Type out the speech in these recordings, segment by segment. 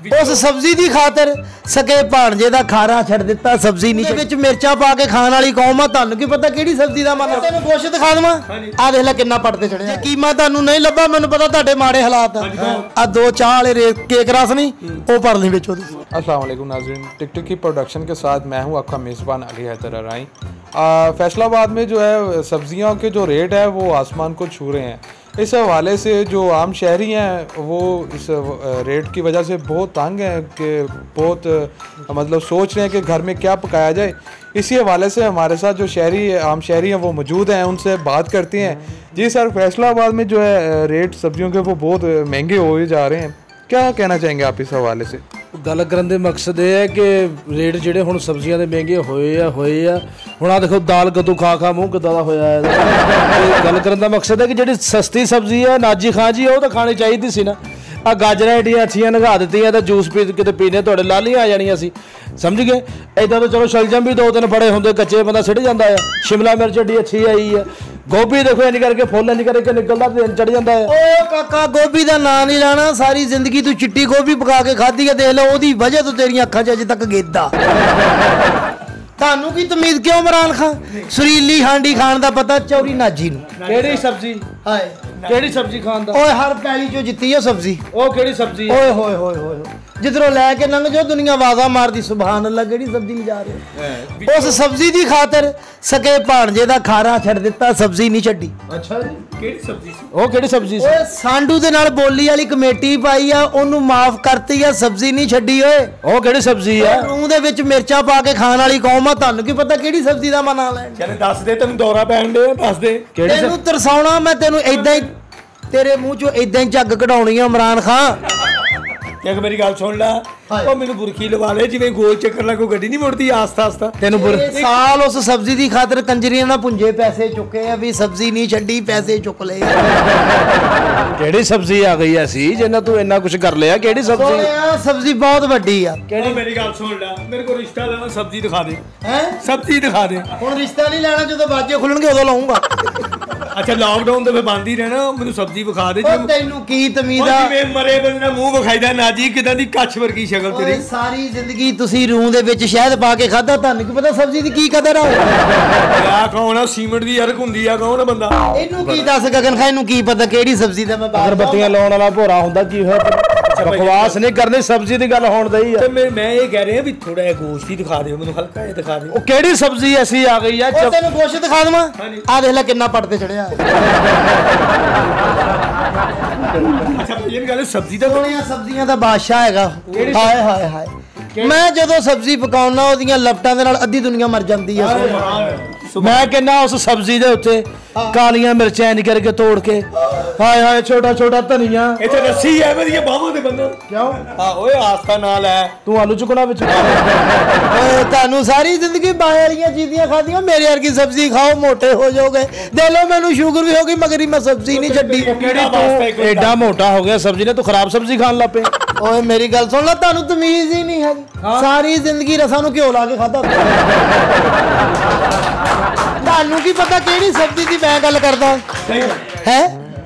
उस सब्जी की खातर सके भाणजे दा खारा छड़ दिता सब्जी नहीं विच मिर्चा पा के खाण वाली कौम आ तुहानू की पता किहड़ी सब्जी दा मन तैनूं गोश्त दिखा देवां आ देख ले किन्ना पट ते चढ़िया कीमा तुहानू नहीं लब्भा मैनूं पता तुहाडे माड़े हालात आ दो चाह वाले केक रस नहीं वो भर ली विच ओहदी। अस्सलाम वालेकुम नाज़रीन, टिकटॉक की प्रोडक्शन के साथ मैं हूं आपका मेज़बान अली हैदर अराई। फैसलाबाद में जो है सब्जियों के जो रेट है वो आसमान को छू रहे हैं। इस हवाले से जो आम शहरी हैं वो इस रेट की वजह से बहुत तंग हैं कि बहुत मतलब सोच रहे हैं कि घर में क्या पकाया जाए। इसी हवाले से हमारे साथ जो आम शहरी हैं वो मौजूद हैं, उनसे बात करते हैं। जी सर, फैसलाबाद में जो है रेट सब्जियों के वो बहुत महंगे हुए जा रहे हैं, क्या कहना चाहेंगे आप इस हवाले से? गल करन दे मकसद ये है कि रेट जिहड़े हुण सब्जियां दे महंगे होए आ हुण आ देखो दाल कद्दू खा खा मूँह किद्दां दा होया है। गल करन दा मकसद है कि जिहड़ी सस्ती सब्जी है नाजी खां जी वो तो खानी चाहिदी सी ना। आ गाजरां एडियां अच्छियां नगा दित्तियां तो जूस पी किते पीने तुहाडे लालियां आ जाणियां सी, समझ गए। इदां तो चलो शलजम भी 2-3 बड़े हुंदे कच्चे बंदा सिट जांदा है। शिमला मिर्च एडी अच्छी आई है, गोभी देखो इंज करके फुल इंज करके निकलदा दिन चढ़ जांदा है। ओ काका गोभी दा नाम नहीं लाना, सारी जिंदगी तू चिट्टी गोभी पका के खाधी है, देख लो ओदी वजह तो तेरियां अखां च अजे तक गेदा। तानू की तमीज क्यों इमरान खान सुरीली हांडी खान दा पता चौरी नाजी नू केड़ी सब्जी हाय केड़ी सब्जी खान दा ओए हर पैली चो जित्ती है सब्जी ओ केड़ी सब्जी ओए होए होए होए जिधरों लैके लंघ जो दुनिया वाजा मारदी सुभान अल्लाह केड़ी सब्जी ले जा रहे हो। उस सब्जी की खातर सके भाणजे दा खारा छड़ दिता सब्जी नहीं छड्डी। अच्छा जी केड़ी सब्जी सी ओ केड़ी सब्जी सी? ओए सांडू दे नाल बोली वाली कमेटी पाई आ ओनू माफ करती आ सब्जी नहीं छड्डी। ओए ओ केड़ी सब्जी है? रूह दे विच मिर्चा पा के खाण वाली कौम आ तुहानू की पता केड़ी सब्जी दा मान लैण। चल दस दे तैनूं दौरा पैण दे दस दे केड़ी तैनूं तरसाउणा मैं तैनूं इदां ही तेरे मूंह चों इदां ही झग कढाउणी आ इमरान खान। एक मेरी गल सुन ला ओ मैनू बुरकी लवा ले जिवें गोल चक्कर ला कोई गड्डी नहीं मुड़दी आस्ता आस्ता तेनू साल उस सब्जी की खातर कंजरियां ना पुंजे पैसे चुके आ भी सब्जी नहीं छड्डी पैसे चुक ले। केड़ी सब्जी आ गई ऐसी जिन्ना तू इन्ना कुछ कर लिया? केड़ी सब्जी? सब्जी बहुत वड्डी आ। केड़ी मेरी गल सुन ला मेरे को रिश्ता लेना सब्जी दिखा दे हैं सब्जी दिखा दे। हुण रिश्ता नहीं लेना जदों बाजे खुलणगे उदों लाऊंगा। अच्छा लॉकडाउन तो बंद ही रहना मैनू सब्जी विखा दे। तैनू की तमीज आ जिवें मरे बंदे दा मूंह विखाईदा नाजी किदां दी कच्छ वर्गी शक्ल तेरी। सारी जिंदगी तुसी रूह दे विच शहद पा के खादा तुहानू की पता सब्जी दी की कदर आ? आ कौन आ सीमेंट दी अर्क हुंदी आ कौन बंदा? इनू की दस गगन खां इनू की पता केड़ी सब्जी दा मैं अगरबत्तियां लाउण वाला भोरा हुंदा की होया? बकवास नहीं करनी सब्जी दी गल होण दई है। मैं ये कह रहा भी थोड़ा जिहा गोश्त ही दिखा दिओ मैनू हल्का जिहा दिखा दिओ। ओ केड़ी सब्जी ऐसी आ गई है? तैनू गोश्त दिखा देवां आ देख ले किन्ना पट ते चढ़िया। अच्छा ये गल सब्जी दा सब्जियां दा बादशाह हैगा। हाय हाय हाय मैं जदों सब्जी पकाउना ओदियां लपटां दे नाल अद्धी दुनिया मर जांदी है। मैं कहना उस सब्जी दे उत्ते कालियां मिर्चां इंज करके तोड़ के हाय हाय छोटा छोटा धनिया इत्थे रस्सी है मेरी बाहां दे बंदा क्यों हां ओए आस्था नाल है तू आलू चुकना विच। ओए तानू सारी जिंदगी बाहर वालियां चीज़ियां खादियां मेरे वर्गी सब्जी खाओ मोटे हो जाओगे। दे लो मैनू शुगर भी होगी मगर मैं सब्जी नहीं छड्डी। तू एडा मोटा हो गया सब्जी ने तू खराब सब्जी खान लग पे। ओए मेरी गल सुन ला तानू तमीज ही नहीं है सारी जिंदगी रसां नू घ्यो ला के खादा। तानू की पता केड़ी सब्जी दी मैं गल करदा है?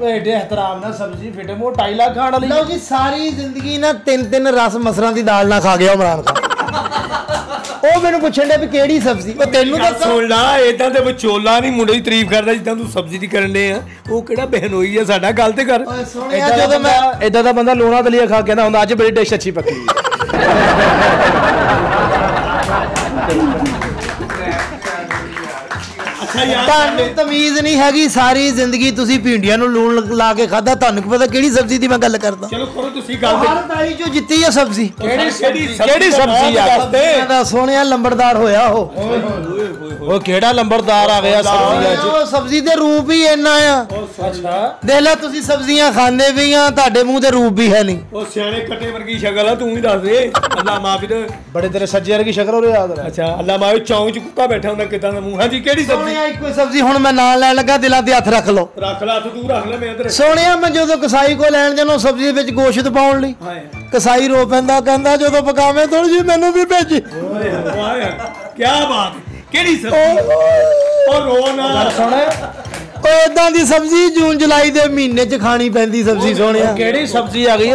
एडे एहतराम नाल सब्जी फिटे मो 2.5 लाख खाण वाली। लो जी सारी जिंदगी ना 3 रस मसरां दी दाल ना खा गया इमरान खान। ਉਹ ਮੈਨੂੰ ਪੁੱਛਣ ਦੇ ਵੀ ਕਿਹੜੀ ਸਬਜ਼ੀ ਉਹ ਤੈਨੂੰ ਦੱਸ ਸੁਣ ਲਾ ਇਦਾਂ ਤੇ ਵਿਚੋਲਾ ਨਹੀਂ ਮੁੰਡੇ ਦੀ ਤਾਰੀਫ ਕਰਦਾ ਜਿੱਦਾਂ ਤੂੰ ਸਬਜ਼ੀ ਦੀ ਕਰਨ ਦੇ ਆ ਉਹ ਕਿਹੜਾ ਬਹਿਨੋਈ ਆ ਸਾਡਾ ਗੱਲ ਤੇ ਕਰ। ਸੁਣਿਆ ਜਦੋਂ ਮੈਂ ਇਦਾਂ ਦਾ ਬੰਦਾ ਲੂਣਾ ਦਲੀਆ ਖਾ ਕੇ ਨਾ ਹੁੰਦਾ ਅੱਜ ਬੜੀ ਡਿਸ਼ ਅੱਛੀ ਪੱਕੀ ਤੁਹਾਨੂੰ ਤਮੀਜ਼ ਨਹੀਂ ਹੈਗੀ ਸਾਰੀ ਜ਼ਿੰਦਗੀ ਤੁਸੀਂ ਭਿੰਡੀਆਂ ਨੂੰ ਲੂਣ ਲਾ ਕੇ ਖਾਦਾ ਤੁਹਾਨੂੰ ਕੀ ਪਤਾ ਕਿਹੜੀ ਸਬਜ਼ੀ ਦੀ ਮੈਂ ਗੱਲ ਕਰਦਾ। ਚਲੋ ਕਰੋ ਤੁਸੀਂ ਗੱਲ ਹਰ ਤਾਈ ਚੋਂ ਜਿੱਤੀ ਆ ਸਬਜ਼ੀ ਕਿਹੜੀ ਸਬਜ਼ੀ ਆ ਦਾ ਸੋਹਣਿਆ ਲੰਬੜਦਾਰ ਹੋਇਆ ਉਹ ਕਿਹੜਾ ਲੰਬੜਦਾਰ ਆ ਗਿਆ ਸਬਜ਼ੀਆਂ 'ਚ? ਉਹ ਸਬਜ਼ੀ ਦੇ ਰੂਪ ਹੀ ਇੰਨਾ ਆ। ਅੱਛਾ ਦੇਖ ਲੈ ਤੁਸੀਂ ਸਬਜ਼ੀਆਂ ਖਾਂਦੇ ਵੀ ਆ ਤੁਹਾਡੇ ਮੂੰਹ ਤੇ ਰੂਪ ਵੀ ਹੈ ਨਹੀਂ। ਉਹ ਸਿਆਣੇ ਕੱਟੇ ਵਰਗੀ ਸ਼ਕਲ ਆ ਤੂੰ ਹੀ ਦੱਸ ਦੇ। ਅੱਲਾ ਮਾਫੀ ਤੇ ਬੜੇ ਤੇਰੇ ਸੱਜੇ ਵਰਗੀ ਸ਼ਕਲ ਉਹਦੇ ਯਾਦ ਆ। ਅੱਛਾ ਅੱਲਾ ਮਾਫੀ ਚੌਂਕ 'ਚ ਕੁੱਤਾ ਬੈਠਾ ਹੁੰਦਾ ਕਿਦਾਂ ਦਾ ਮੂੰਹ। ਹਾਂਜੀ ਕਿਹੜੀ ਸਬਜ਼ੀ? ਇੱਕੋ ਸਬਜ਼ੀ ਹੁਣ ਮੈਂ ਨਾਂ ਲੈਣ ਲੱਗਾ ਦਿਲਾਂ ਤੇ ਹੱਥ ਰੱਖ ਲਓ। ਰੱਖ ਲਾ ਤੂੰ ਰੱਖ ਲੈ ਮੈਂ ਇੱਧਰ ਸੋਹਣਿਆ ਮੈਂ ਜਦੋਂ ਕਸਾਈ ਕੋ ਲੈਣ ਜਾਣਾ ਸਬਜ਼ੀ ਵਿੱਚ ਗੋਸ਼ਤ ਪਾਉਣ ਲਈ ਕਸਾਈ ਰੋ ਪੈਂਦਾ ਕਹਿੰਦਾ ਜਦੋਂ ਪਕਾਵੇਂ ਥੋੜੀ ਜਿਹੀ ਮੈਨੂੰ ਵੀ ਭੇਜੀ। ਕੀ ਬਾਤ ਕਿਹੜੀ ਸਬਜ਼ੀ? ਉਹ ਰੋ ਨਾ ਸੁਣ ਉਹ ਇਦਾਂ ਦੀ ਸਬਜ਼ੀ ਜੂਨ ਜੁਲਾਈ ਦੇ ਮਹੀਨੇ 'ਚ ਖਾਣੀ ਪੈਂਦੀ ਸਬਜ਼ੀ ਸੋਹਣਿਆ। ਕਿਹੜੀ ਸਬਜ਼ੀ ਆ ਗਈ?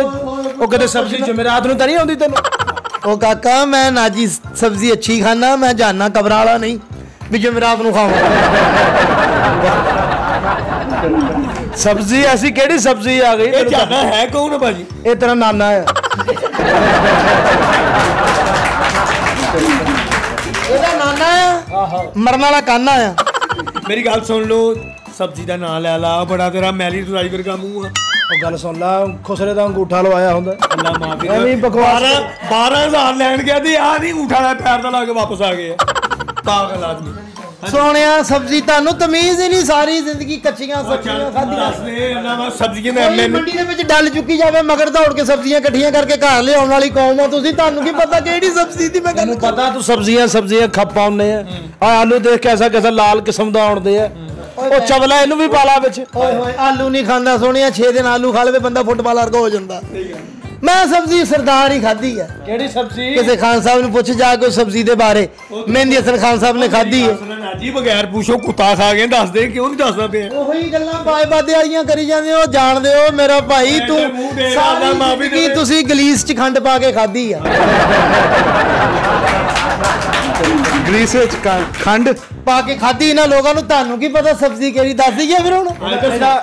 ਉਹ ਕਦੇ ਸਬਜ਼ੀ ਜੁਮੇਰਾਤ ਨੂੰ ਤਾਂ ਨਹੀਂ ਆਉਂਦੀ ਤੈਨੂੰ? ਉਹ ਕਾਕਾ ਮੈਂ ਨਾਜੀ ਸਬਜ਼ੀ ਅੱਛੀ ਖਾਣਾ, ਮੈਂ ਜਾਨਾ ਕਬਰਾਂ ਵਾਲਾ ਨਹੀਂ ਵੀ ਜੁਮੇਰਾਤ ਨੂੰ ਖਾਵਾਂ। ਸਬਜ਼ੀ ਐਸੀ ਕਿਹੜੀ ਸਬਜ਼ੀ ਆ ਗਈ? ਇਹ ਜਾਨਾ ਹੈ ਕੌਣ ਭਾਜੀ? ਇਹ ਤੇਰਾ ਨਾਨਾ ਆ। ਇਹਦਾ ਨਾਨਾ ਆ, ਮਰਨ ਵਾਲਾ ਕਾਨਾ ਆ। ਮੇਰੀ ਗੱਲ ਸੁਣ ਲਓ, ਸਬਜ਼ੀ ਦਾ ਨਾਂ ਲੈ ਲਾ, ਬੜਾ ਤੇਰਾ ਮੈਲੀ ਤੁਰਾਈ ਵਰਗਾ ਮੂੰਹ ਆ। ਉਹ ਗੱਲ ਸੁਣ ਲਾ, ਖੁਸਰੇ ਦਾ ਅੰਗੂਠਾ ਲਵਾਇਆ ਹੁੰਦਾ। ਅੱਲਾ ਮਾਫੀ ਐਵੇਂ ਬਕਵਾਸ। 12,000 ਲੈਣ ਗਿਆ ਤੇ ਆ ਨਹੀਂ ਊਠਾ ਦਾ ਪੈਰ ਦਾ ਲਾ ਕੇ ਵਾਪਸ ਆ ਗਏ ਪਾਗਲ ਆਦਮੀ। ਸੋਹਣਿਆ ਸਬਜ਼ੀ ਤੁਹਾਨੂੰ ਤਮੀਜ਼ ਹੀ ਨਹੀਂ, ਸਾਰੀ ਜ਼ਿੰਦਗੀ ਕੱਚੀਆਂ ਸਬਜ਼ੀਆਂ ਖਾਧੀਆਂ। ਸਬਜ਼ੀਆਂ ਕੋਈ ਮੰਡੀ ਦੇ ਵਿੱਚ ਡੱਲ ਚੁੱਕੀ ਜਾਵੇ ਮਗਰ ਦੌੜ ਕੇ ਸਬਜ਼ੀਆਂ ਇਕੱਠੀਆਂ ਕਰਕੇ ਘਰ ਲਿਆਉਣ ਵਾਲੀ ਕੌਮ ਆ ਤੁਸੀਂ। ਤੁਹਾਨੂੰ ਕੀ ਪਤਾ ਕਿਹੜੀ ਸਬਜ਼ੀ ਦੀ ਮੈਂ ਗੱਲ ਪਤਾ? ਤੂੰ ਸਬਜ਼ੀਆਂ ਖੱਪਾ ਹੁੰਦੇ ਆ। ਆਲੂ ਦੇਖ ਕੈਸਾ ਲਾਲ ਕਿਸਮ ਦਾ ਆਉਂਦੇ ਆ। ਉਹ ਚਵਲਾ ਇਹਨੂੰ ਵੀ ਪਾਲਾ ਵਿੱਚ। ਓਏ ਹੋਏ ਆਲੂ ਨਹੀਂ ਖਾਂਦਾ ਸੋਹਣਿਆ, 6 ਦਿਨ ਆਲੂ ਖਾ ਲਵੇ ਬੰਦਾ ਫੁੱਟਬਾਲ ਵਰਗਾ ਹੋ ਜਾਂਦਾ। ਮੈਂ ਸਬਜ਼ੀ ਸਰਦਾਰ ਹੀ ਖਾਧੀ ਹੈ। ਕਿਹੜੀ ਸਬਜ਼ੀ? ਕਿਸੇ ਖਾਨ ਸਾਹਿਬ ਨੂੰ ਪੁੱਛ ਜਾ ਕੇ ਸਬਜ਼ੀ ਦੇ ਬਾਰੇ, ਮਹਿੰਦੀ ਹਸਨ ਖਾਨ ਸਾਹਿਬ ਨੇ ਖਾਧੀ ਹੈ। ਜੀ ਬਗੈਰ ਪੁੱਛੋ ਕੁੱਤਾ ਖਾ ਗਏ ਦੱਸਦੇ, ਕਿਉਂ ਨਹੀਂ ਦੱਸਦਾ ਪਿਆ? ਉਹੀ ਗੱਲਾਂ ਬਾਏ-ਬਾਦੇ ਵਾਲੀਆਂ ਕਰੀ ਜਾਂਦੇ ਹੋ। ਜਾਣਦੇ ਹੋ ਮੇਰਾ ਭਾਈ ਤੂੰ ਸਾਰੀ ਜ਼ਿੰਦਗੀ ਤੁਸੀਂ ਗਲੀਸ 'ਚ ਖੰਡ ਪਾ ਕੇ ਖਾਧੀ ਆ। ਗਰੀਸ ਵਿੱਚ ਖੰਡ ਪਾ ਕੇ ਖਾਧੀ ਇਹਨਾਂ ਲੋਕਾਂ ਨੂੰ। ਤੁਹਾਨੂੰ ਕੀ ਪਤਾ ਸਬਜ਼ੀ ਕਿਹੜੀ? ਦੱਸ ਦਈਏ ਫਿਰ ਹੁਣ।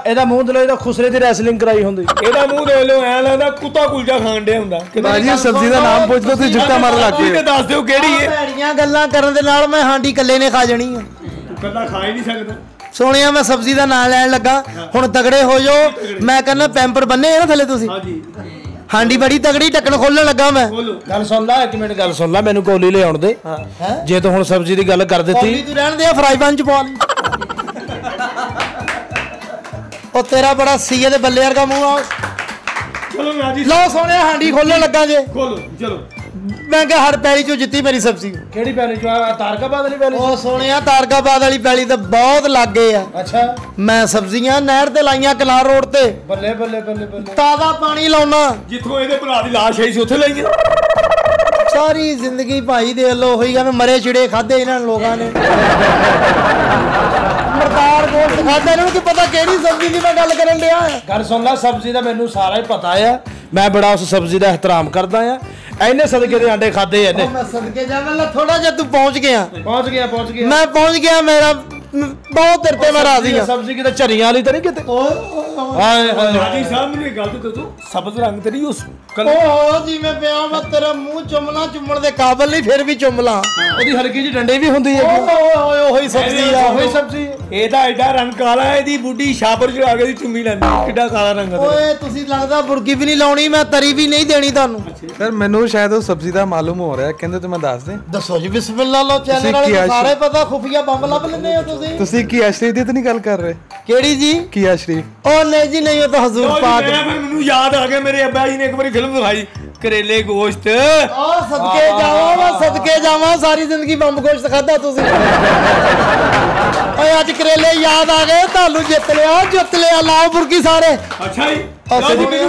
ਇਹਦਾ ਮੂੰਹ ਦੇ ਲੋ, ਇਹਦਾ ਖੁਸਰੇ ਦੀ ਰੈਸਲਿੰਗ ਕਰਾਈ ਹੁੰਦੀ। ਇਹਦਾ ਮੂੰਹ ਦੇ ਲੋ ਐ ਲੱਗਦਾ ਕੁੱਤਾ ਕੁਲਚਾ ਖਾਣ ਡਿਆ ਹੁੰਦਾ। ਬਾਜੀ ਸਬਜ਼ੀ ਦਾ ਨਾਮ ਪੁੱਛ ਲਓ ਤੁਸੀਂ ਜੁੱਤਾ ਮਾਰਨ ਲੱਗ ਤੁਸੀਂ ਗਏ। ਦੱਸ ਦਿਓ ਕਿਹੜੀ ਹੈ। ਭੈੜੀਆਂ ਗੱਲਾਂ ਕਰਨ ਦੇ ਨਾਲ ਮੈਂ ਹਾਂਡੀ ਕੱਲੇ ਨੇ ਖਾ ਜਾਣੀ ਆ। ਤੂੰ ਕੱਲਾ ਖਾ ਹੀ ਨਹੀਂ ਸਕਦਾ। ਸੋਹਣਿਆ ਮੈਂ ਸਬਜ਼ੀ ਦਾ ਨਾਂ ਲੈਣ ਲੱਗਾ, ਹੁਣ ਤਗੜੇ ਹੋ ਜਾਓ। ਮੈਂ ਕਹਿੰਦਾ ਪੈਂਪਰ ਬੰਨੇ ਆ ਨਾ ਥੱਲੇ ਤੁਸੀਂ। ਹਾਂਜੀ ਹਾਂਡੀ ਬੜੀ ਤਗੜੀ, ਢੱਕਣ ਖੋਲਣ ਲੱਗਾ ਮੈਂ। ਬੋਲੋ। ਗੱਲ ਸੁਣ ਲੈ, ਇੱਕ ਮਿੰਟ ਗੱਲ ਸੁਣ ਲੈ, ਮੈਨੂੰ ਕੋਲੀ ਲੈ ਆਉਣ ਦੇ। ਜੇ ਤੂੰ ਹੁਣ ਸਬਜ਼ੀ ਦੀ ਗੱਲ ਕਰ ਦਿੱਤੀ, ਕੋਲੀ ਤੂੰ ਰਹਿਣ ਦੇ, ਫਰਾਈ ਪੈਨ 'ਚ ਪਾ ਲਈ। ਉਹ ਤੇਰਾ ਬੜਾ ਸੀਏ ਦੇ ਬੱਲੇ ਵਰਗਾ ਮੂੰਹ ਆ। ਚਲੋ ਨਾ ਜੀ, ਲਓ ਸੋਹਣਿਆ ਹਾਂਡੀ ਖੋਲਣ ਲੱਗਾ ਜੇ। ਖੋਲੋ ਚਲੋ। ਮੈਂ ਕਿਹਾ ਹਰ ਪੈਲੀ 'ਚੋਂ ਜਿੱਤੀ ਮੇਰੀ ਸਬਜ਼ੀ। ਕਿਹੜੀ ਪੈਲੀ ਚੋਂ? ਤਾਰਕਾਬਾਦ ਵਾਲੀ ਪੈਲੀ? ਉਹ ਸੋਹਣਿਆ ਤਾਰਕਾਬਾਦ ਵਾਲੀ ਪੈਲੀ ਤਾਂ ਬਹੁਤ ਲਾਗੇ ਆ। ਅੱਛਾ। ਮੈਂ ਸਬਜ਼ੀਆਂ ਨਹਿਰ ਤੇ ਲਾਈਆਂ ਕਨਾਲ ਰੋਡ ਤੇ। ਬੱਲੇ ਬੱਲੇ ਬੱਲੇ ਬੱਲੇ। ਤਾਜ਼ਾ ਪਾਣੀ ਲਾਉਣਾ। ਜਿੱਥੋਂ ਇਹਦੇ ਭਰਾ ਦੀ ਲਾਸ਼ ਆਈ ਸੀ ਉੱਥੇ ਲਈਆਂ। ਸਾਰੀ ਜ਼ਿੰਦਗੀ ਭਾਈ ਦੇ ਵੱਲੋਂ ਹੋਈ ਗਾ, ਮਰੇ ਚਿੜੇ ਖਾਦੇ ਇਹਨਾਂ ਲੋਕਾਂ ਨੇ। ਮਰਦਾਰ ਗੋਸ਼ਤ ਖਾਦਾ, ਇਹਨਾਂ ਨੂੰ ਕੀ ਪਤਾ ਕਿਹੜੀ ਸਬਜ਼ੀ ਦੀ ਮੈਂ ਗੱਲ ਕਰਨ ਡਿਆ ਆ। ਗੱਲ ਸੁਣ ਲੈ, ਸਬਜ਼ੀ ਦਾ ਮੈਨੂੰ ਸਾਰਾ ਹੀ ਪਤਾ ਆ। ਮੈਂ ਬੜਾ ਉਸ ਸਬਜ਼ੀ ਦਾ ਇਹਤਰਾਮ ਕਰਦਾ ਆ। ਐਨੇ ਸਦਕੇ ਦੇ ਆਂਡੇ ਖਾਦੇ ਇਹਨੇ। ਮੈਂ ਸਦਕੇ ਜਾਵਾਂ, ਥੋੜਾ ਜਿਹਾ ਤੂੰ ਪਹੁੰਚ ਗਿਆ। ਪਹੁੰਚ ਗਿਆ ਮੈਂ ਪਹੁੰਚ ਗਿਆ। ਮੇਰਾ ਬਹੁਤ ਤੇਰੇ ਤੇ ਮੈਂ ਰਾਜ਼ੀ ਆ। ਸਬਜ਼ੀ ਕਿਤੇ ਝਰੀਆਂ ਵਾਲੀ ਤਾਂ ਨਹੀਂ ਕਿਤੇ? ਹਾਏ ਹਾਜੀ ਸਾਹਿਬ ਮੈਨੂੰ ਇੱਕ ਗੱਲ ਤਾਂ ਦੱਸੋ, ਸਬਜ਼ ਰੰਗ ਤੇ ਨਹੀਂ ਉਸ ਓਹ ਜਿਵੇਂ ਪਿਆ ਮੈਂ ਤੇਰਾ ਮੂੰਹ ਚੁੰਮਣ ਦੇ ਕਾਬਲ ਨਹੀਂ, ਫਿਰ ਵੀ ਚੁੰਮ ਲਾਂ। ਉਹਦੀ ਹਲਕੀ ਜਿਹੀ ਡੰਡੇ ਵੀ ਹੁੰਦੀ ਹੈ। ਓਏ ਉਹੀ ਸਬਜ਼ੀ ਆ, ਉਹੀ ਸਬਜ਼ੀ। ਇਹਦਾ ਐਡਾ ਰੰਗ ਕਾਲਾ ਹੈ, ਇਹਦੀ ਬੁੱਢੀ ਛਾਪਰ ਚੜਾ ਕੇ ਦੀ ਚੁੰਮੀ ਲੈਂਦੀ। ਕਿੱਡਾ ਕਾਲਾ ਰੰਗ ਹੈ। ਓਏ ਤੁਸੀਂ ਲੱਗਦਾ ਬੁਰਕੀ ਵੀ ਨਹੀਂ ਲਾਉਣੀ, ਮੈਂ ਤਰੀ ਵੀ ਨਹੀਂ ਦੇਣੀ ਤੁਹਾਨੂੰ। ਸਰ ਮੈਨੂੰ ਸ਼ਾਇਦ ਉਹ ਸਬਜ਼ੀ ਦਾ ਮਾਲੂਮ ਹੋ ਰਿਹਾ, ਕਹਿੰਦੇ ਤੇ ਮੈਂ ਦੱਸ ਦੇ। ਦੱਸੋ ਜੀ, ਬਿਸਮਿਲ੍ਲਾ ਲੋ। ਚੈਨਲ ਵਾਲੇ ਸਾਰੇ ਪਤਾ, ਖੁਫੀਆ ਬੰਬ ਲੱਭ ਲੈਂਦੇ ਹੋ ਤੁਸੀਂ ਕੀ ਅਸ਼ਰੀਫ ਦੀ ਤਾਂ ਨਹੀਂ ਗੱਲ ਕਰ ਰਹੇ? ਕਿਹੜੀ ਜੀ? ਕੀ ਅਸ਼ਰੀਫ? ਉਹ ਨਹੀਂ ਜੀ ਨਹੀਂ, ਉਹ ਤਾਂ ਹਜ਼ੂਰ ਪਾਕ। ਮੈਨੂੰ ਯਾਦ ਆ ਗਿਆ, ਮੇਰੇ ਅੱਬਾ ਜੀ ਨੇ ਇੱਕ ਵਾਰੀ ਫਿਲਮ ਦਿਖਾਈ ਕਰੇਲੇ ਗੋਸ਼ਤ। ਆ ਸਦਕੇ ਜਾਵਾਂ, ਮੈਂ ਸਦਕੇ ਜਾਵਾਂ। ਸਾਰੀ ਜ਼ਿੰਦਗੀ ਬੰਬ ਗੋਸ਼ਤ ਖਾਦਾ ਤੁਸੀਂ। ਓਏ ਅੱਜ ਕਰੇਲੇ ਯਾਦ ਆ ਗਏ ਤੁਹਾਨੂੰ। ਜਿੱਤ ਲਿਆ ਲਾਓ ਬੁਰਕੀ ਸਾਰੇ। ਅੱਛਾ ਜੀ,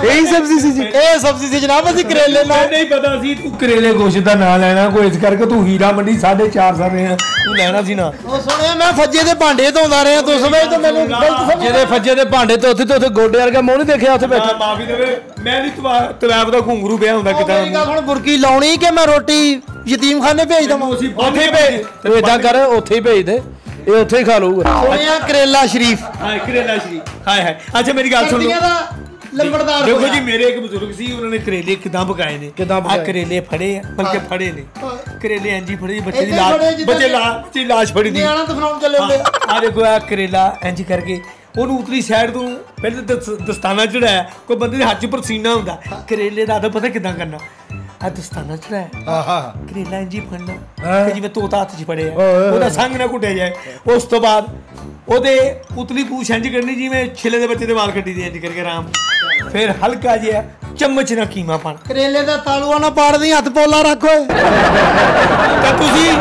ਇਹੀ ਸਬਜ਼ੀ ਸੀ ਜੀ? ਇਹ ਸਬਜ਼ੀ ਸੀ ਜਨਾਬ, ਅਸੀਂ ਕਰੇਲੇ ਨਾਲ। ਨਹੀਂ ਪਤਾ ਸੀ ਤੂੰ ਕਰੇਲੇ ਗੋਸ਼ਤ ਦਾ ਨਾਂ ਲੈਣਾ ਕੋਈ, ਇਸ ਕਰਕੇ ਤੂੰ ਹੀਰਾ ਮੰਡੀ 4.5 ਰਹੇ ਆ, ਤੂੰ ਲੈਣਾ ਸੀ ਨਾ। ਉਹ ਸੁਣਿਆ ਮੈਂ ਫੱਜੇ ਦੇ ਭਾਂਡੇ ਧੋਂਦਾ ਰਿਹਾ, ਤੂੰ ਸਮਝ ਤਾਂ ਮੈਨੂੰ ਗਲਤ ਸਮਝ। ਜਿਹਦੇ ਫੱਜੇ ਦੇ ਭਾਂਡੇ ਤੋਂ ਉੱਥੇ ਗੋਡੇ ਵਰਗਾ ਮੂੰਹ ਨਹੀਂ ਦੇਖਿਆ ਉੱਥੇ ਬੈਠਾ। ਮਾਫੀ ਦੇਵੇ, ਮੈਂ ਨਹੀਂ ਤਵੈਬ ਦਾ ਘੁੰਗਰੂ ਪਿਆ ਹੁੰਦਾ ਕਿਤੇ। ਮੇਰੀ ਗੱਲ ਹੁਣ ਬੁਰਕੀ ਲਾਉਣੀ ਕਿ ਮੈਂ ਰੋਟੀ ਯਤੀਮਖਾਨੇ ਭੇਜ ਦਵਾਂ? ਉੱਥੇ ਹੀ ਭੇਜ। ਤੂੰ ਏਦਾਂ ਕਰ, ਉੱਥੇ ਹੀ ਭੇਜ ਦੇ, ਇਹ ਉੱਥੇ ਹੀ ਖਾ ਲਊਗਾ। ਸੁਣਿਆ ਕਰੇਲਾ ਸ਼ਰੀਫ। ਹਾਏ ਕਰੇਲਾ ਸ਼ਰੀ, ਹਾਏ ਹਾਏ। ਅੱਛਾ ਮੇਰੀ ਗੱਲ ਸੁਣ ਸਰਦੀਆਂ ਲਓ। ਦਾ ਲੰਬੜਦਾਰ ਦੇਖੋ ਹੋਇਆ। ਜੀ, ਮੇਰੇ ਇੱਕ ਬਜ਼ੁਰਗ ਸੀ, ਉਹਨਾਂ ਨੇ ਕਰੇਲੇ ਕਿਦਾਂ ਪਕਾਏ ਨੇ। ਕਿੱਦਾਂ ਪਕਾਏ? ਕਰੇਲੇ ਫੜੇ ਆ, ਬਲਕਿ ਫੜੇ ਨੇ ਕਰੇਲੇ ਇੰਜੀ ਫੜੇ, ਬੱਚੇ ਦੀ ਏਦਾਂ ਫੜੇ ਲਾਸ਼, ਜਿੱਦਾਂ ਬੱਚੇ ਦੀ ਲਾਸ਼ ਫੜੀ ਦੀ। ਨਿਆਣਾ ਦਫਨਾਉਣ ਚੱਲੇ ਹੁੰਦੇ। ਆ ਦੇਖੋ ਆ ਕਰੇਲਾ ਇੰਜ ਕਰਕੇ ਉਹਨੂੰ ਉਤਲੀ ਸਾਈਡ ਤੋਂ ਪਹਿਲੇ ਦਸਤਾਨਾ ਚੜਾਇਆ। ਕੋਈ ਬੰਦੇ ਦੇ ਹੱਥ 'ਚ ਪਸੀਨਾ ਹੁੰਦਾ, ਕਰੇਲੇ ਦਾ ਤਾਂ ਪਤਾ ਕਿਦਾਂ ਕਰਨਾ। ਆ ਦਸਤਾਨਾ ਚੜਾਇਆ, ਆਹਾ ਕਰੇਲਾ ਇੰਜੀ ਫੜਨਾ ਕਿ ਜਿਵੇਂ ਤੋਤਾ ਹੱਥ 'ਚ ਫੜਿਆ, ਉਹਦਾ ਸੰਗ ਨਾ ਘੁੱਟਿਆ ਜਾਏ। ਉਸ ਤੋਂ ਬਾਅਦ ਉਹਦੇ ਉਤਲੀ ਪੂਛ ਇੰਜ ਕਰਨੀ ਜਿਵੇਂ ਛਿਲੇ ਦੇ ਬੱਚੇ ਦੇ ਵਾਲ ਕੱਢੀ ਦੇ, ਇੰਜ ਕਰਕੇ ਆਰਾਮ। ਫਿਰ ਹਲਕਾ ਜਿਹਾ ਚਮਚ ਨਾਲ ਕੀਮਾ ਪਾਣਾ। ਕਰੇਲੇ ਦਾ ਤਾਲੂਆ ਨਾ ਪਾੜਦੀ, ਹੱਥ ਪੋਲਾ ਰੱਖ ਓਏ। ਤਾਂ ਤੁਸੀਂ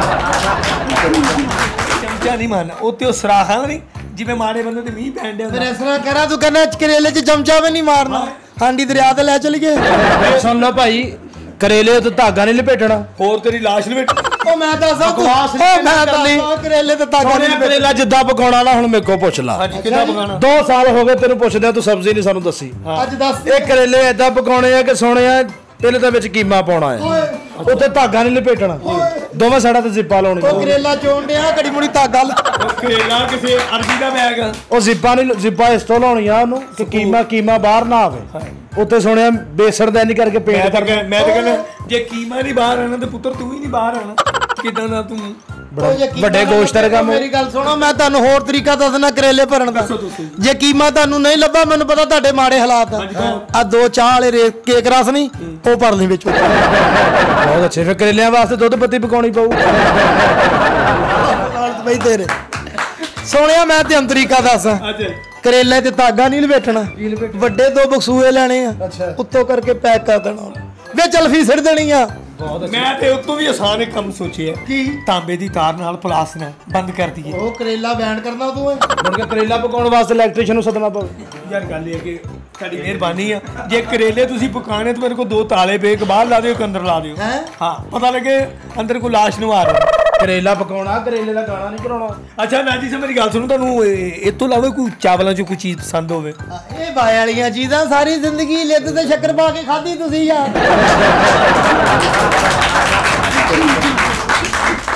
ਚਮਚਾ ਨਹੀਂ ਮਾਰਨਾ ਉੱਤੇ, ਉਹ ਸਰਾਖਾ ਨਹੀਂ ਜਿਵੇਂ ਮਾੜੇ ਬੰਦੇ ਤੇ ਮੀਂਹ ਪੈਣ ਡਿਆ ਫਿਰ ਹੁੰਦਾ। ਇਸ ਤਰ੍ਹਾਂ ਕਰਾਂ, ਤੂੰ ਕਹਿੰਦਾ ਕਰੇਲੇ 'ਚ ਚਮਚਾ ਵੀ ਨਹੀਂ ਮਾਰਨਾ। ਹਾਂਡੀ ਦਰਿਆ ਤੇ ਲੈ ਚਲੀਏ। ਸੁਣ ਲਓ ਭਾਈ, ਕਰੇਲੇ ਤੇ ਧਾਗਾ ਨਹੀਂ ਲਪੇਟਣਾ। ਹੋਰ ਤੇਰੀ ਲਾਸ਼ ਲਵੇਟ ਉਹ ਮੈਂ ਦੱਸਾਂ ਬਕਵਾਸ ਉਹ ਮੈਂ ਦੱਸਾਂ ਕਰੇਲੇ ਤੇ ਤਾਕਤ ਸੋਹਣਿਆ ਕਰੇਲਾ ਜਿੱਦਾਂ ਪਕਾਉਣਾ ਨਾ ਹੁਣ ਮੇਰੇ ਕੋਲ ਪੁੱਛ ਲਾ। ਹਾਂਜੀ ਕਿੱਦਾਂ ਪਕਾਣਾ? 2 ਸਾਲ ਹੋ ਗਏ ਤੈਨੂੰ ਪੁੱਛਦਿਆਂ, ਤੂੰ ਸਬਜ਼ੀ ਨਹੀਂ ਸਾਨੂੰ ਦੱਸੀ। ਅੱਜ ਦੱਸ ਇਹ ਕਰੇਲੇ ਏਦਾਂ ਪਕਾਉਣੇ ਆ ਕਿ ਸੋਹਣਿਆ ਪਹਿਲੇ ਤਾਂ ਵਿੱਚ ਕੀਮਾ ਪਾਉਣਾ ਹੈ, ਉੱਤੇ ਧਾਗਾ ਨਹੀਂ ਲਪੇਟਣਾ, ਦੋਵੇਂ ਸਾਈਡਾਂ ਤੇ ਜ਼ਿੱਪਾਂ ਲਾਉਣੀਆਂ। ਉਹ ਕਰੇਲਾ ਚੋਣ ਡਿਆ ਘੜੀ ਮੁੜੀ ਧਾਗਾ ਉਹ ਕਰੇਲਾ ਕਿਸੇ ਅਰਬੀ ਦਾ ਬੈਗ ਆ। ਉਹ ਜ਼ਿੱਪਾਂ ਇਸ ਤੋਂ ਲਾਉਣੀਆਂ ਉਹਨੂੰ ਕਿ ਕੀਮਾ ਬਾਹਰ ਨਾ ਆਵੇ। ਉੱਤੇ ਸੁਣਿਆ ਬੇਸਣ ਦਾ ਨਹੀਂ ਕਰਕੇ ਪੇਂਟ ਕਰ। ਮੈਂ ਤਾਂ ਕਹਿੰਦਾ ਜੇ ਕੀਮਾ ਨਹੀਂ ਬਾਹਰ ਆਣਾ ਤੇ ਪੁੱਤਰ ਤੂੰ ਹੀ ਨਹੀਂ ਬਾਹਰ ਆਣਾ। ਕਿਦਾਂ ਦਾ ਤੂੰ ਵੱਡੇ ਗੋਸ਼ਤ ਵਰਗਾ ਮੂੰਹ। ਮੇਰੀ ਗੱਲ ਸੁਣੋ, ਮੈਂ ਤੁਹਾਨੂੰ ਹੋਰ ਤਰੀਕਾ ਦੱਸਣਾ ਕਰੇਲੇ ਭਰਨ ਦਾ। ਜੇ ਕੀਮਾ ਤੁਹਾਨੂੰ ਨਹੀਂ ਲੱਭਾ, ਮੈਨੂੰ ਪਤਾ ਤੁਹਾਡੇ ਮਾੜੇ ਹਾਲਾਤ ਆ 2 ਚਾਹ ਵਾਲੇ ਕੇਕ ਰਸ ਨਹੀਂ ਉਹ ਭਰ ਲਈ ਵਿੱਚ। ਬਹੁਤ ਅੱਛੇ। ਫਿਰ ਕਰੇਲਿਆਂ ਵਾਸਤੇ ਦੁੱਧ ਪੱਤੀ ਪਕਾਉਣੀ ਪਊ ਬਈ ਤੇਰੇ ਸੋਹਣਿਆ। ਮੈਂ ਤੈਨੂੰ ਤਰੀਕਾ ਦੱਸਾਂ। ਕਰੇਲੇ ਤੇ ਧਾਗਾ ਨਹੀਂ ਲਪੇਟਣਾ, ਵੱਡੇ 2 ਬਕਸੂਏ ਲੈਣੇ ਆ, ਉੱਤੋਂ ਕਰਕੇ ਪੈਕ ਕਰ ਦੇਣਾ, ਵਿੱਚ ਅਲਫੀ ਸਿੱਟ ਦੇਣੀ ਆ। ਮੈਂ ਤੇ ਉਤੋਂ ਵੀ ਆਸਾਨ ਇੱਕ ਕੰਮ ਸੋਚਿਆ ਕੀ? ਤਾਂਬੇ ਦੀ ਤਾਰ ਨਾਲ ਪਲਾਸ ਨਾਲ ਬੰਦ ਕਰ ਦਈਏ। ਉਹ ਕਰੇਲਾ ਬੈਂਡ ਕਰਨਾ ਤੂੰ ਮੁੜ ਕੇ ਕਰੇਲਾ ਪਕਾਉਣ ਵਾਸਤੇ ਇਲੈਕਟ੍ਰੀਸ਼ੀਅਨ ਨੂੰ ਸੱਦਣਾ ਪਵੇ। ਯਾਰ ਗੱਲ ਇਹ ਹੈ ਕਿ ਤੁਹਾਡੀ ਮਿਹਰਬਾਨੀ ਆ, ਜੇ ਕਰੇਲੇ ਤੁਸੀਂ ਪਕਾਣੇ ਤਾਂ ਮੇਰੇ ਕੋਲ 2 ਤਾਲੇ ਪਏ, ਇੱਕ ਬਾਹਰ ਲਾ ਦਿਓ, ਇੱਕ ਅੰਦਰ ਲਾ ਦਿਓ। ਹਾਂ ਪਤਾ ਲੱਗੇ ਅੰਦਰ ਕੋਈ ਲਾਸ਼ ਨੂੰ ਆ ਰਿਹਾ। ਕਰੇਲਾ ਪਕਾਉਣਾ, ਕਰੇਲੇ ਦਾ ਗਾਣਾ ਨਹੀਂ ਬਣਾਉਣਾ। ਅੱਛਾ ਨਾਜੀ ਸਾਹਿਬ ਮੇਰੀ ਗੱਲ ਸੁਣੋ, ਤੁਹਾਨੂੰ ਇਹ ਤੋਂ ਇਲਾਵਾ ਕੋਈ ਚਾਵਲਾਂ 'ਚ ਕੋਈ ਚੀਜ਼ ਪਸੰਦ ਹੋਵੇ? ਇਹ ਬਾਏ ਵਾਲੀਆਂ ਚੀਜ਼ਾਂ ਸਾਰੀ ਜ਼ਿੰਦਗੀ ਲਿੱਤ ਤੇ ਸ਼ੱਕਰ ਪਾ ਕੇ ਖਾਧੀ ਤੁਸੀਂ ਯਾਰ।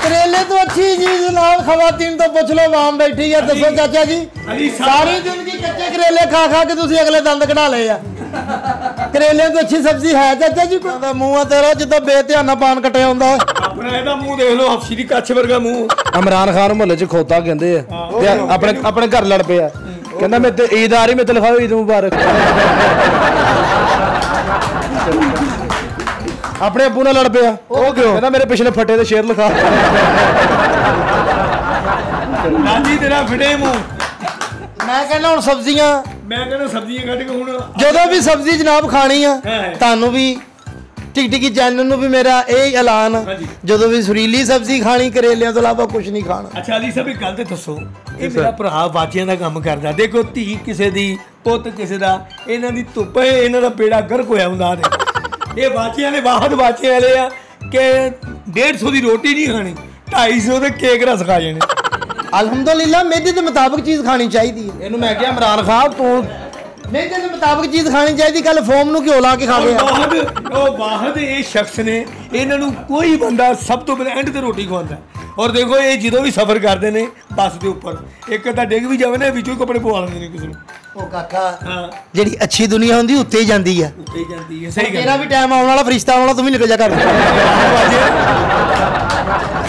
ਕਰੇਲੇ ਤੋਂ ਅੱਛੀ ਚੀਜ਼ ਨਾਲ ਖਵਾਤੀਨ ਤੋਂ ਪੁੱਛ ਲਓ, ਆਮ ਬੈਠੀ ਆ। ਦੱਸੋ ਚਾਚਾ ਜੀ, ਸਾਰੀ ਜ਼ਿੰਦਗੀ ਕੱਚੇ ਕਰੇਲੇ ਖਾ ਖਾ ਕੇ ਤੁਸੀਂ ਅਗਲੇ ਦੰਦ ਕਢਾ ਲਏ ਆ। ਕਰੇਲੇ ਤੋਂ ਅੱਛੀ ਸਬਜ਼ੀ ਹੈ ਚਾਚਾ ਜੀ? ਕੋਈ ਦਾ ਮੂੰਹ ਆ ਤੇਰਾ ਜਿੱਦਾਂ ਬੇਧਿਆਨਾ ਪਾਨ ਕੱਟਿਆ ਹੁੰਦਾ। ਆਪਣਾ ਇਹਦਾ ਮੂੰਹ ਦੇਖ ਲਓ, ਹਫਸੀ ਦੀ ਕੱਛ ਵਰਗਾ ਮੂੰਹ। ਇਮਰਾਨ ਖਾਨ ਮੁਹੱਲੇ 'ਚ ਖੋਤਾ ਕਹਿੰਦੇ ਆ ਤੇ ਆਪਣੇ ਘਰ ਲੜ ਪਿਆ, ਕਹਿੰਦਾ ਮੈਂ ਤੇ ਈਦ ਆ ਰਹੀ, ਮੈਂ ਤੇ ਲਿਖਾਓ ਈਦ ਮੁਬਾਰਕ। ਆਪਣੇ ਅੱਬੂ ਨਾਲ ਲੜ ਪਿਆ। ਉਹ ਕਿਉਂ? ਕਹਿੰਦਾ ਮੇਰੇ ਪਿਛਲੇ ਫੱਟੇ ਤੇ ਸ਼ੇਰ ਲਿਖਾ। ਨਾਜੀ ਤੇਰਾ ਫਿਟੇ ਮੂੰਹ। ਮੈਂ ਕਹਿੰਦਾ ਹੁਣ ਸਬਜ਼ੀਆਂ, ਮੈਂ ਕਹਿੰਦਾ ਸਬਜ਼ੀਆਂ ਕੱਢ ਕੇ ਹੁਣ ਜਦੋਂ ਵੀ ਸਬਜ਼ੀ ਜਨਾਬ ਖਾਣੀ ਆ, ਤੁਹਾਨੂੰ ਵੀ ਟਿਕਟਿਕੀ ਚੈਨਲ ਨੂੰ ਵੀ ਮੇਰਾ ਇਹ ਐਲਾਨ, ਜਦੋਂ ਵੀ ਸੁਰੀਲੀ ਸਬਜ਼ੀ ਖਾਣੀ ਕਰੇਲਿਆਂ ਤੋਂ ਇਲਾਵਾ ਕੁਝ ਨਹੀਂ ਖਾਣਾ। ਅੱਛਾ ਅਲੀ ਸਾਹਿਬ ਇੱਕ ਗੱਲ ਤੇ ਦੱਸੋ, ਇਹ ਮੇਰਾ ਭਰਾ ਵਾਚਿਆਂ ਦਾ ਕੰਮ ਕਰਦਾ, ਦੇਖੋ ਧੀ ਕਿਸੇ ਦੀ, ਪੁੱਤ ਕਿਸੇ ਦਾ, ਇਹਨਾਂ ਦੀ ਧੁੱਪ ਇਹਨਾਂ ਦਾ ਬੇੜਾ ਗਰਕ ਹੋਇਆ ਹੁੰਦਾ। ਇਹ ਵਾਚਿਆਂ ਦੇ ਵਾਹਦ ਵਾਚੇ ਵਾਲੇ ਆ ਕਿ 150 ਦੀ ਰੋਟੀ ਨਹੀਂ ਖਾਣੀ, 250 ਦੇ ਕੇਕ ਰਸ ਖਾ ਜਾਣੇ। ਅਲਹਮਦੁਲਿਲਾ ਮੇਦੇ ਦੇ ਮੁਤਾਬਕ ਚੀਜ਼ ਖਾਣੀ ਚਾਹੀਦੀ ਹੈ। ਇਹਨੂੰ ਮੈਂ ਕਿਹਾ ਇਮਰਾਨ ਖਾਨ ਤੂੰ ਮੇਦੇ ਦੇ ਮੁਤਾਬਕ ਚੀਜ਼ ਖਾਣੀ ਚਾਹੀਦੀ। ਕੱਲ ਫੋਮ ਨੂੰ ਘਿਓ ਲਾ ਕੇ ਖਾ ਗਿਆ। ਉਹ ਵਾਹਦ ਇਹ ਸ਼ਖਸ ਨੇ, ਇਹਨਾਂ ਨੂੰ ਕੋਈ ਬੰਦਾ ਸਭ ਤੋਂ ਪਹਿਲਾਂ ਐਂਡ ਤੇ ਰੋਟੀ ਖਵਾਉਂਦਾ। ਔਰ ਦੇਖੋ ਇਹ ਜਦੋਂ ਵੀ ਸਫ਼ਰ ਕਰਦੇ ਨੇ ਬੱਸ ਦੇ ਉੱਪਰ, ਇੱਕ ਤਾਂ ਡਿੱਗ ਵੀ ਜਾਵੇ ਨਾ, ਵਿੱਚੋਂ ਕੱਪੜੇ ਪਵਾ ਲੈਂਦੇ ਨੇ ਕਿਸੇ ਨੂੰ। ਉਹ ਕਾਕਾ ਜਿਹੜੀ ਅੱਛੀ ਦੁਨੀਆ ਹੁੰਦੀ ਉੱਤੇ ਹੀ ਜਾਂਦੀ ਆ, ਉੱਤੇ ਹੀ ਜਾਂਦੀ ਹੈ। ਸਹੀ ਗੱਲ। ਤੇਰਾ ਵੀ ਟਾਈਮ ਆਉਣ ਵਾਲਾ, ਫਰਿਸ਼ਤਾ ਆਉਣ ਵਾਲਾ, ਤੂੰ ਵੀ ਨਿਕਲ ਜਾ ਕਰ।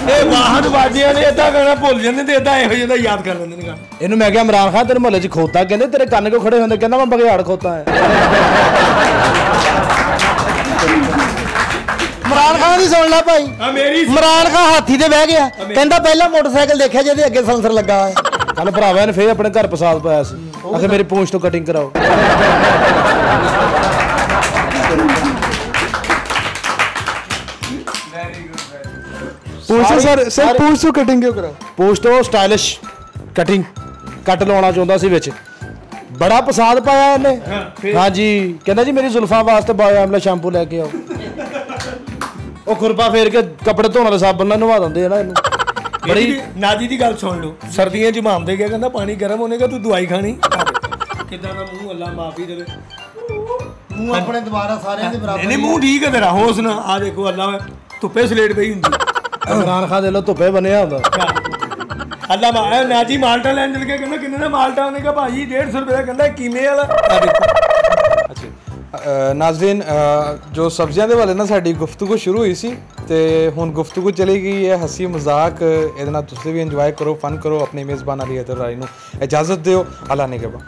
ਇਹ ਵਾਹਦ ਵਾਜਿਆਂ ਨੇ ਏਦਾਂ ਕਹਿਣਾ ਭੁੱਲ ਜਾਂਦੇ ਤੇ ਏਦਾਂ ਇਹੋ ਜਿਹਾ ਯਾਦ ਕਰ ਲੈਂਦੇ ਨੇ ਗੱਲ। ਇਹਨੂੰ ਮੈਂ ਕਿਹਾ ਇਮਰਾਨ ਖਾਨ ਤੇਰੇ ਮੁਹੱਲੇ 'ਚ ਖੋਤਾ, ਕਹਿੰਦੇ ਤੇਰੇ ਕੰਨ ਕਿਉਂ ਖੜੇ ਹੁੰਦੇ? ਕਹਿੰਦਾ ਮੈਂ ਬਘਿਆੜ ਖੋਤਾ ਹੈ। ਇਮਰਾਨ ਖਾਨ ਦੀ ਸੁਣ ਲੈ ਭਾਈ। ਇਮਰਾਨ ਖਾਨ ਹਾਥੀ ਤੇ ਬਹਿ ਗਿਆ, ਕਹਿੰਦਾ ਪਹਿਲਾ ਮੋਟਰਸਾਈਕਲ ਦੇਖਿਆ ਜਿਹਦੇ ਅੱਗੇ ਸੈਂਸਰ ਲੱਗਾ ਹੈ। ਕੱਲ ਭਰਾਵਾ ਨੇ ਫੇਰ ਆਪਣੇ ਘਰ ਪਸਾਦ ਪਾਇਆ ਸੀ, ਆਖੇ ਮੇਰੀ ਪੂੰਛ ਤੋਂ ਕਟਿੰਗ ਕਰਾਓ। पूछो सर पूछ तो कटिंग क्यों करा? ਪੂਛ ਤੋਂ ਸਟਾਈਲਿਸ਼ ਕਟਿੰਗ ਕੱਟ ਲਾਉਣਾ ਚਾਹੁੰਦਾ ਸੀ ਵਿੱਚ, ਬੜਾ ਪਸਾਦ ਪਾਇਆ ਇਹਨੇ। ਹਾਂਜੀ ਕਹਿੰਦਾ ਜੀ ਮੇਰੀ ਜ਼ੁਲਫਾਂ ਵਾਸਤੇ ਬਾਇਓ ਆਮਲਾ ਸ਼ੈਂਪੂ ਲੈ ਕੇ ਆਓ। ਉਹ ਖੁਰਪਾ ਫੇਰ ਕੇ ਕੱਪੜੇ ਧੋਣ ਵਾਲੇ ਸਾਬਣ ਨਾਲ ਨਵਾ ਦਿੰਦੇ ਆ ਨਾ ਇਹਨੂੰ। ਬੜੀ ਨਾਜੀ ਦੀ ਗੱਲ ਸੁਣ ਲਓ, ਸਰਦੀਆਂ 'ਚ ਮਾਮਦੇ ਗਿਆ, ਕਹਿੰਦਾ ਪਾਣੀ ਗਰਮ ਹੋਣੇਗਾ ਤੂੰ ਦਵਾਈ ਖਾਣੀ। ਕਿੱਦਾਂ ਦਾ ਮੂੰਹ, ਅੱਲਾ ਮਾਫੀ ਦੇਵੇ। ਮੂੰਹ ਆਪਣੇ ਦੁਬਾਰਾ ਸਾਰਿਆਂ ਦੇ ਬਰਾਬਰ। ਨਹੀਂ ਮੂੰਹ ਠੀਕ ਹੈ ਤੇਰਾ, ਹੋਸ ਨਾ। ਆ ਦੇਖੋ ਅੱਲਾ ਧੁੱਪੇ ਸਲੇਟ ਪਈ ਹੁੰਦੀ। ਇਮਰਾਨ ਖਾਨ ਦੇ ਲੋ ਧੁੱਪੇ ਬਣਿਆ ਹੁੰਦਾ। ਅੱਲਾ ਨਾਜੀ ਮਾਲਟਾ ਲੈਣ ਚਲ ਕੇ ਕਹਿੰਦਾ ਕਿੰਨੇ ਦਾ ਮਾਲਟਾ? ਉਹਨੇ ਕਿਹਾ ਭਾਜੀ 150 ਰੁਪਏ ਦਾ। ਕਹਿੰਦਾ ਕੀਮੇ ਵਾਲਾ। ਆ ਦੇਖੋ। ਅੱਛਾ ਨਾਜ਼ਰੀਨ, ਜੋ ਸਬਜ਼ੀਆਂ ਦੇ ਵਾਲੇ ਨਾ ਸਾਡੀ ਗੁਫ਼ਤਗੂ ਸ਼ੁਰੂ ਹੋਈ ਸੀ ਤੇ ਹੁਣ ਗੁਫ਼ਤਗੂ ਚਲੀ ਗਈ ਹੈ ਹੱਸੀ ਮਜ਼ਾਕ। ਇਹਦੇ ਨਾਲ ਤੁਸੀਂ ਵੀ ਇੰਜੋਏ ਕਰੋ, ਫਨ ਕਰੋ। ਆਪਣੇ ਮੇਜ਼ਬਾਨ ਅਲੀ ਹੈਦਰ ਰਾਏ ਨੂੰ ਇਜਾਜ਼ਤ ਦਿਓ। ਅੱਲਾ ਨਿਗਹਿਬਾਨ।